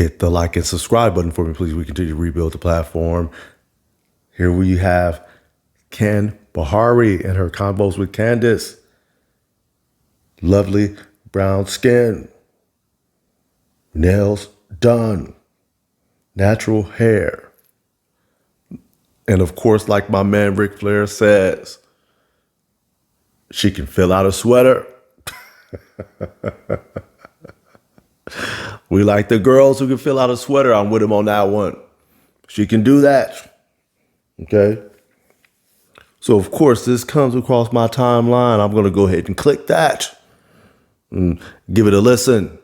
Hit the like and subscribe button for me, please. We continue to rebuild the platform. Here we have Ken Bahari and her combos with Candace. Lovely brown skin. Nails done. Natural hair. And of course, like my man Ric Flair says, she can fill out a sweater. We like the girls who can fill out a sweater. I'm with him on that one. She can do that. Okay. So, of course, this comes across my timeline. I'm going to go ahead and click that and give it a listen.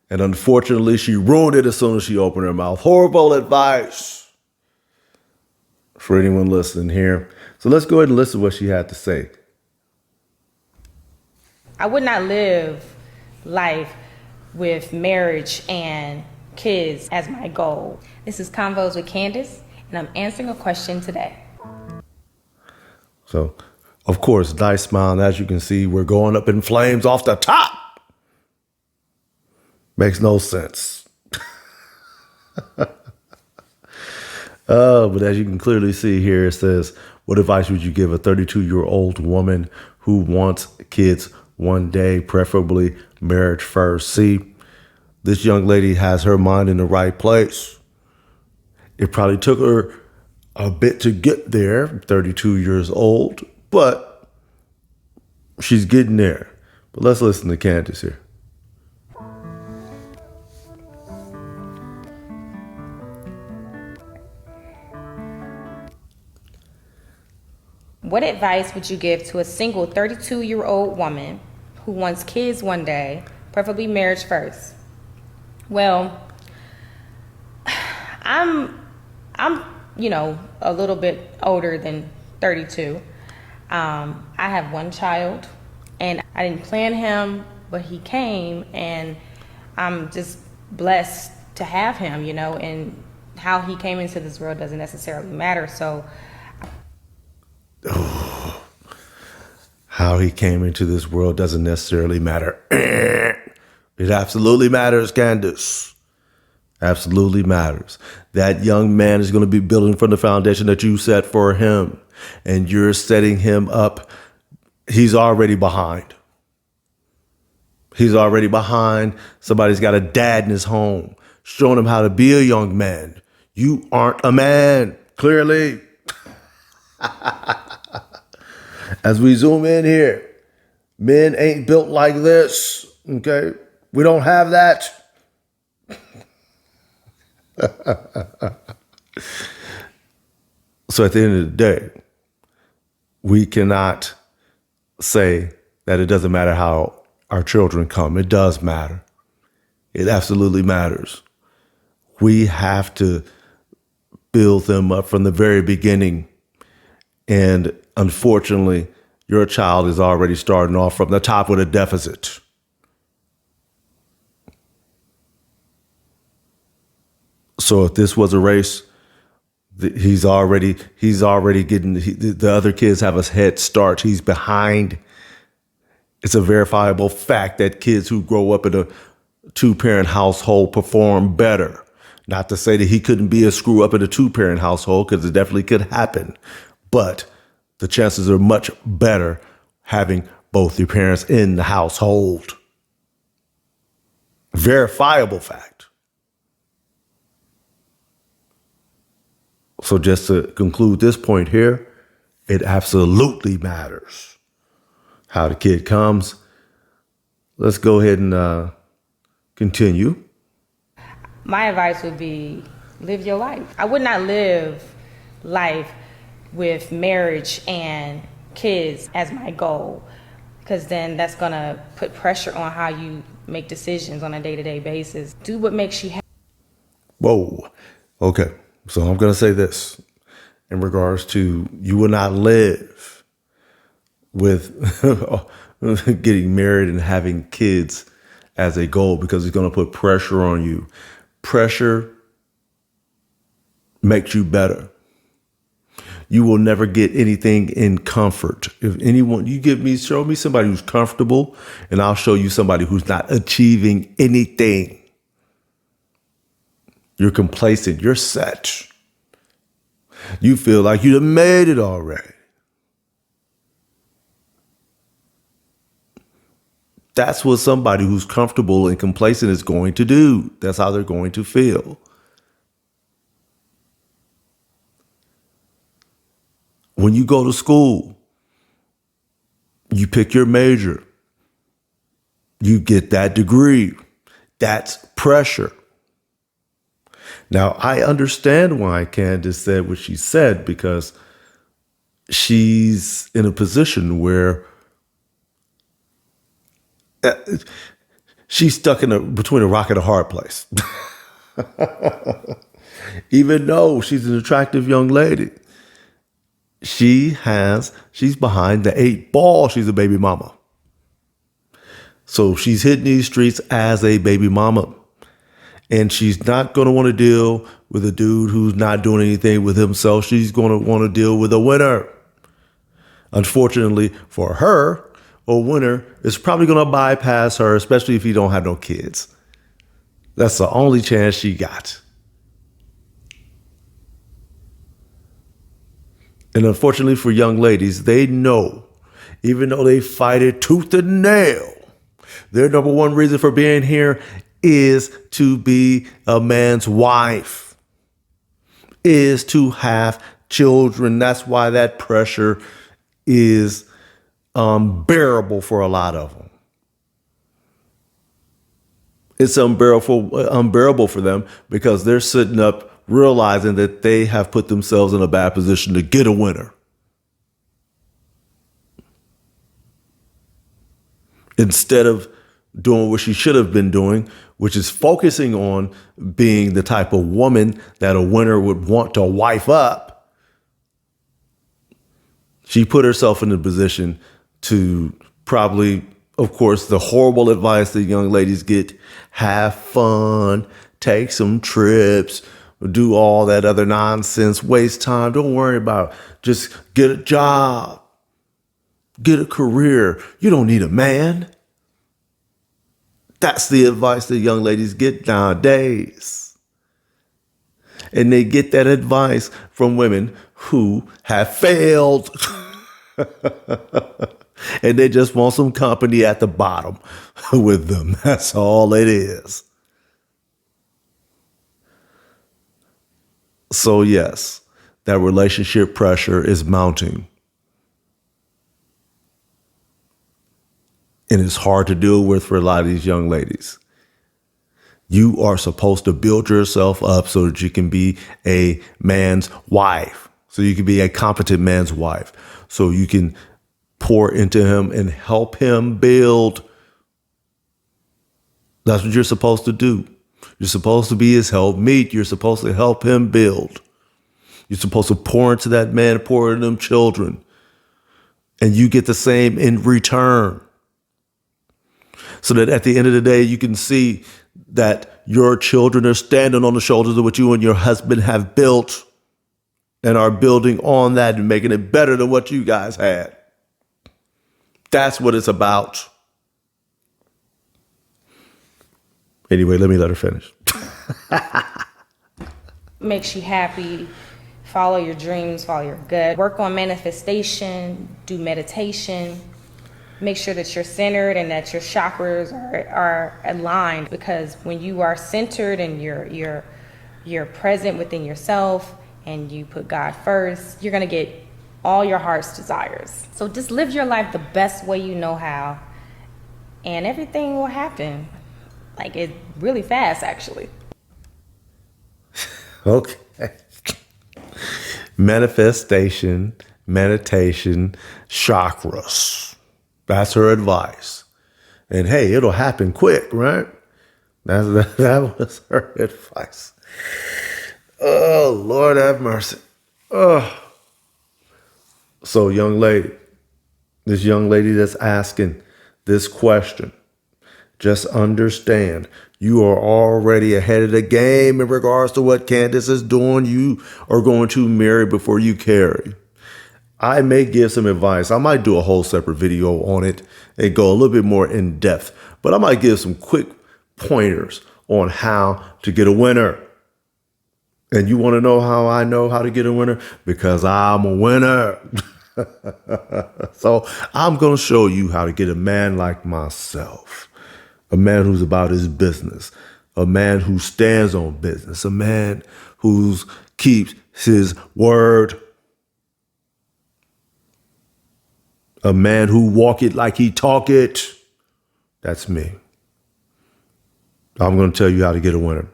And unfortunately, she ruined it as soon as she opened her mouth. Horrible advice for anyone listening here. So let's go ahead and listen to what she had to say. I would not live life with marriage and kids as my goal. This is Convos with Candace, and I'm answering a question today. So, of course, nice smile. And as you can see, we're going up in flames off the top. Makes no sense. But as you can clearly see here, it says, what advice would you give a 32-year-old woman who wants kids one day, preferably marriage first? See, this young lady has her mind in the right place. It probably took her a bit to get there, 32 years old, but she's getting there. But let's listen to Candace here. What advice would you give to a single 32-year-old woman who wants kids one day, preferably marriage first? Well, I'm a little bit older than 32. I have one child, and I didn't plan him, but he came, and I'm just blessed to have him, and how he came into this world doesn't necessarily matter. So how he came into this world doesn't necessarily matter. It absolutely matters, Candace. Absolutely matters. That young man is going to be building from the foundation that you set for him, and you're setting him up. He's already behind. He's already behind. Somebody's got a dad in his home showing him how to be a young man. You aren't a man, clearly. As we zoom in here, men ain't built like this, okay? We don't have that. So at the end of the day, we cannot say that it doesn't matter how our children come. It does matter. It absolutely matters. We have to build them up from the very beginning. And unfortunately, your child is already starting off from the top with a deficit. So if this was a race, he's already getting, the other kids have a head start. He's behind. It's a verifiable fact that kids who grow up in a two-parent household perform better. Not to say that he couldn't be a screw up in a two-parent household, because it definitely could happen. But the chances are much better having both your parents in the household. Verifiable fact. So just to conclude this point here, it absolutely matters how the kid comes. Let's go ahead and continue. My advice would be live your life. I would not live life with marriage and kids as my goal, because then that's going to put pressure on how you make decisions on a day-to-day basis. Do what makes you happy. Whoa. Okay. So I'm going to say this in regards to you will not live with getting married and having kids as a goal, because it's going to put pressure on you. Pressure makes you better. You will never get anything in comfort. If anyone, show me somebody who's comfortable, and I'll show you somebody who's not achieving anything. You're complacent. You're set. You feel like you done made it already. That's what somebody who's comfortable and complacent is going to do. That's how they're going to feel. When you go to school, you pick your major. You get that degree. That's pressure. Now, I understand why Candace said what she said, because she's in a position where she's stuck between a rock and a hard place. Even though she's an attractive young lady, she's behind the 8 ball. She's a baby mama. So she's hitting these streets as a baby mama. And she's not going to want to deal with a dude who's not doing anything with himself. She's going to want to deal with a winner. Unfortunately for her, a winner is probably going to bypass her, especially if you don't have no kids. That's the only chance she got. And unfortunately for young ladies, they know, even though they fight it tooth and nail, their number one reason for being here is to be a man's wife, is to have children. That's why that pressure is unbearable for a lot of them. It's unbearable for them because they're sitting up realizing that they have put themselves in a bad position to get a winner. Instead of doing what she should have been doing, which is focusing on being the type of woman that a winner would want to wife up, she put herself in a position to probably, of course, the horrible advice that young ladies get: have fun, take some trips, do all that other nonsense, waste time. Don't worry about it. Just get a job, get a career. You don't need a man. That's the advice that young ladies get nowadays. And they get that advice from women who have failed. And they just want some company at the bottom with them. That's all it is. So yes, that relationship pressure is mounting. And it's hard to deal with for a lot of these young ladies. You are supposed to build yourself up so that you can be a man's wife. So you can be a competent man's wife. So you can pour into him and help him build. That's what you're supposed to do. You're supposed to be his helpmeet. You're supposed to help him build. You're supposed to pour into that man, pour into them children. And you get the same in return. So that at the end of the day, you can see that your children are standing on the shoulders of what you and your husband have built and are building on that and making it better than what you guys had. That's what it's about. Anyway, let me let her finish. Makes you happy. Follow your dreams, follow your gut. Work on manifestation, do meditation. Make sure that you're centered and that your chakras are aligned, because when you are centered and you're present within yourself and you put God first, you're going to get all your heart's desires. So just live your life the best way you know how, and everything will happen. Like, it really fast, actually. Okay. Manifestation, meditation, chakras. That's her advice. And hey, it'll happen quick, right? That was her advice. Oh, Lord have mercy. Oh. So this young lady that's asking this question, just understand you are already ahead of the game in regards to what Candace is doing. You are going to marry before you carry. I may give some advice. I might do a whole separate video on it and go a little bit more in depth, but I might give some quick pointers on how to get a winner. And you want to know how to get a winner? Because I'm a winner. So I'm going to show you how to get a man like myself, a man who's about his business, a man who stands on business, a man who keeps his word, a man who walk it like he talk it. That's me. I'm going to tell you how to get a winner.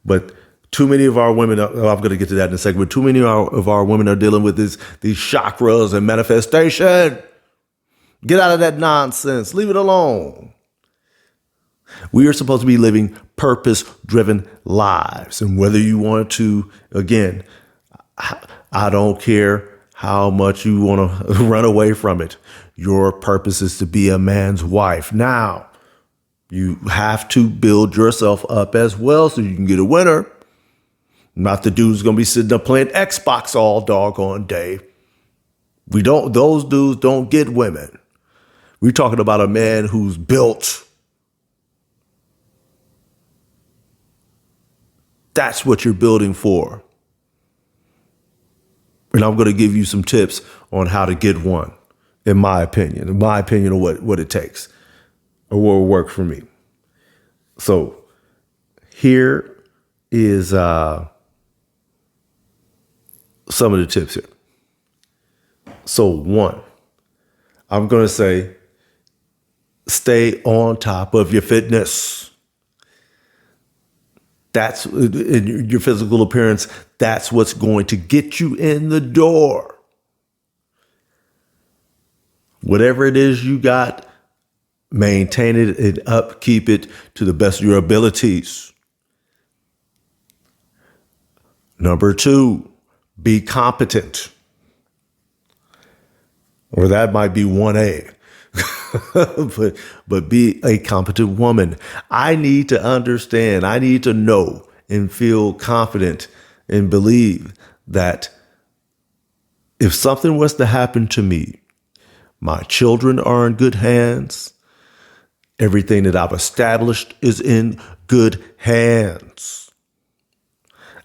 But too many of our women, I'm going to get to that in a second, but too many of our women are dealing with these chakras and manifestation. Get out of that nonsense. Leave it alone. We are supposed to be living purpose-driven lives. And whether you want to, again, I don't care how much you want to run away from it. Your purpose is to be a man's wife. Now, you have to build yourself up as well so you can get a winner. Not the dude's going to be sitting up playing Xbox all doggone day. Those dudes don't get women. We're talking about a man who's built. That's what you're building for. And I'm going to give you some tips on how to get one, in my opinion of what it takes or what will work for me. So here is some of the tips here. So one, I'm going to say, stay on top of your fitness. That's in your physical appearance. That's what's going to get you in the door. Whatever it is you got, maintain it and upkeep it to the best of your abilities. Number two, be competent. Or that might be 1A. but be a competent woman. I need to understand, I need to know and feel confident and believe that if something was to happen to me, my children are in good hands. Everything that I've established is in good hands.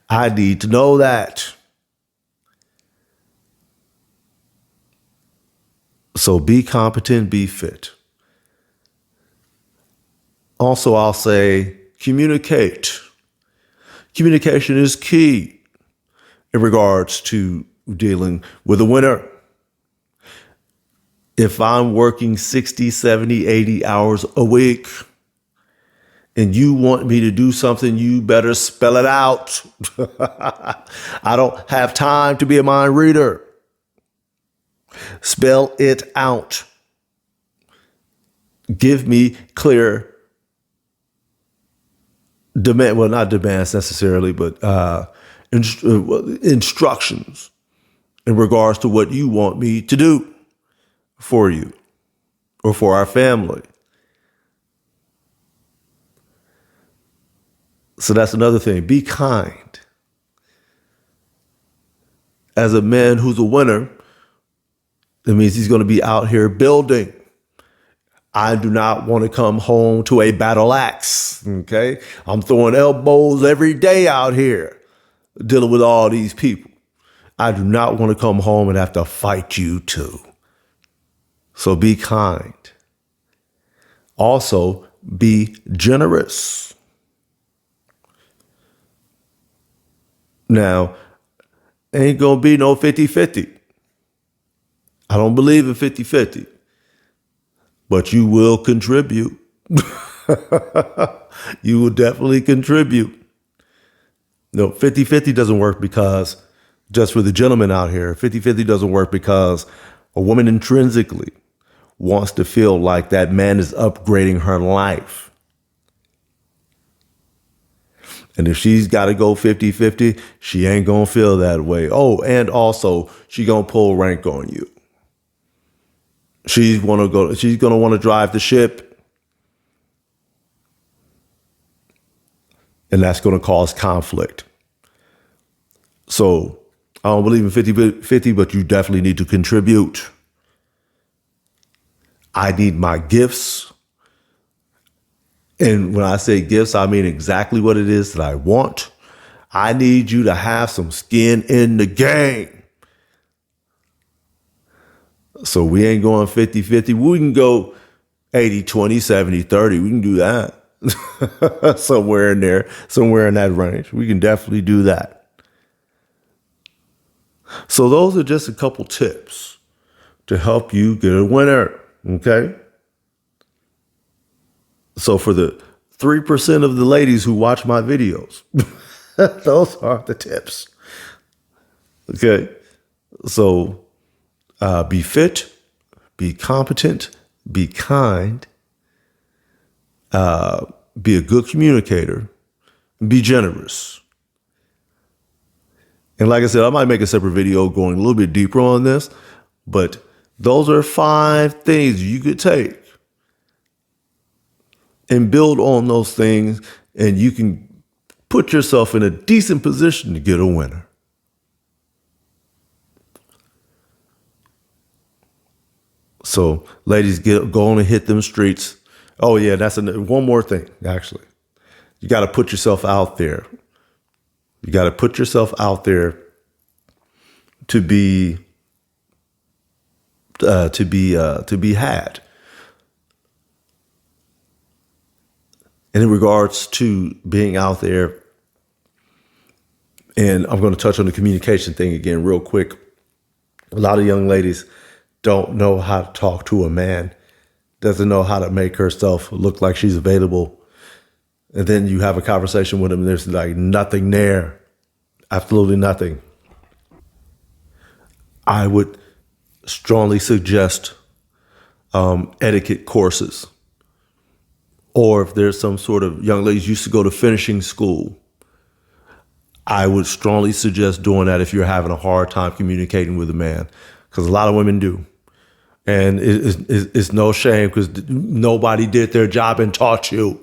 I need to know that. So be competent, be fit. Also, I'll say communicate. Communication is key in regards to dealing with a winner. If I'm working 60, 70, 80 hours a week and you want me to do something, you better spell it out. I don't have time to be a mind reader. Spell it out. Give me clear demand, well, not demands necessarily, but instructions in regards to what you want me to do for you or for our family. So that's another thing. Be kind. As a man who's a winner, that means he's going to be out here building. I do not want to come home to a battle axe. Okay. I'm throwing elbows every day out here dealing with all these people. I do not want to come home and have to fight you too. So be kind. Also, be generous. Now, ain't going to be no 50-50. I don't believe in 50-50, but you will contribute. You will definitely contribute. No, 50-50 doesn't work because, just for the gentlemen out here, 50-50 doesn't work because a woman intrinsically wants to feel like that man is upgrading her life. And if she's got to go 50-50, she ain't going to feel that way. Oh, and also she going to pull rank on you. She's going to want to drive the ship. And that's going to cause conflict. So I don't believe in 50-50, but you definitely need to contribute. I need my gifts. And when I say gifts, I mean exactly what it is that I want. I need you to have some skin in the game. So we ain't going 50-50. We can go 80-20, 70-30. We can do that. Somewhere in there, somewhere in that range. We can definitely do that. So those are just a couple tips to help you get a winner. Okay? So for the 3% of the ladies who watch my videos, those are the tips. Okay? So be fit, be competent, be kind, be a good communicator, be generous. And like I said, I might make a separate video going a little bit deeper on this, but those are 5 things you could take and build on those things, and you can put yourself in a decent position to get a winner. So, ladies, go on and hit them streets. Oh, yeah, that's one more thing, actually. You got to put yourself out there. You got to put yourself out there to be had. And in regards to being out there, and I'm going to touch on the communication thing again real quick. A lot of young ladies don't know how to talk to a man, doesn't know how to make herself look like she's available. And then you have a conversation with them and there's like nothing there, absolutely nothing. I would strongly suggest etiquette courses. Or if there's some sort of young ladies used to go to finishing school, I would strongly suggest doing that if you're having a hard time communicating with a man, because a lot of women do. And it's no shame because nobody did their job and taught you.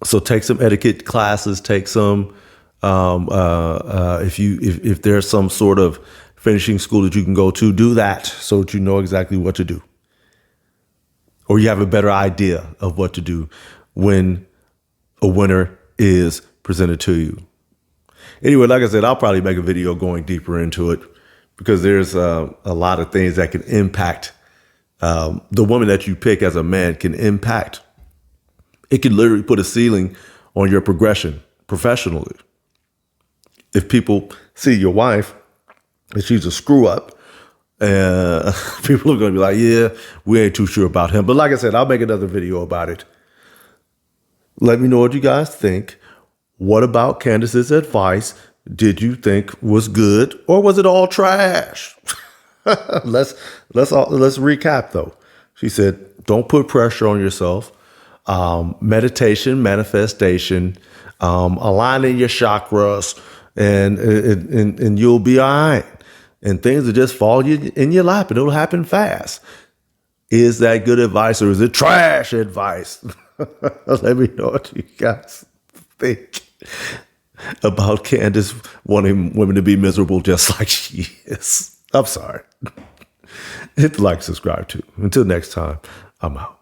So take some etiquette classes, take some, if there's some sort of finishing school that you can go to, do that so that you know exactly what to do. Or you have a better idea of what to do when a winner is presented to you. Anyway, like I said, I'll probably make a video going deeper into it because there's a lot of things that can impact the woman that you pick as a man can impact. It can literally put a ceiling on your progression professionally. If people see your wife and she's a screw up, people are going to be like, yeah, we ain't too sure about him. But like I said, I'll make another video about it. Let me know what you guys think. What about Candace's advice did you think was good, or was it all trash? Let's recap though. She said, don't put pressure on yourself. Meditation, manifestation, aligning your chakras, and you'll be all right. And things will just fall in your lap and it'll happen fast. Is that good advice or is it trash advice? Let me know what you guys think about Candace wanting women to be miserable just like she is. I'm sorry. Hit the like, subscribe too. Until next time, I'm out.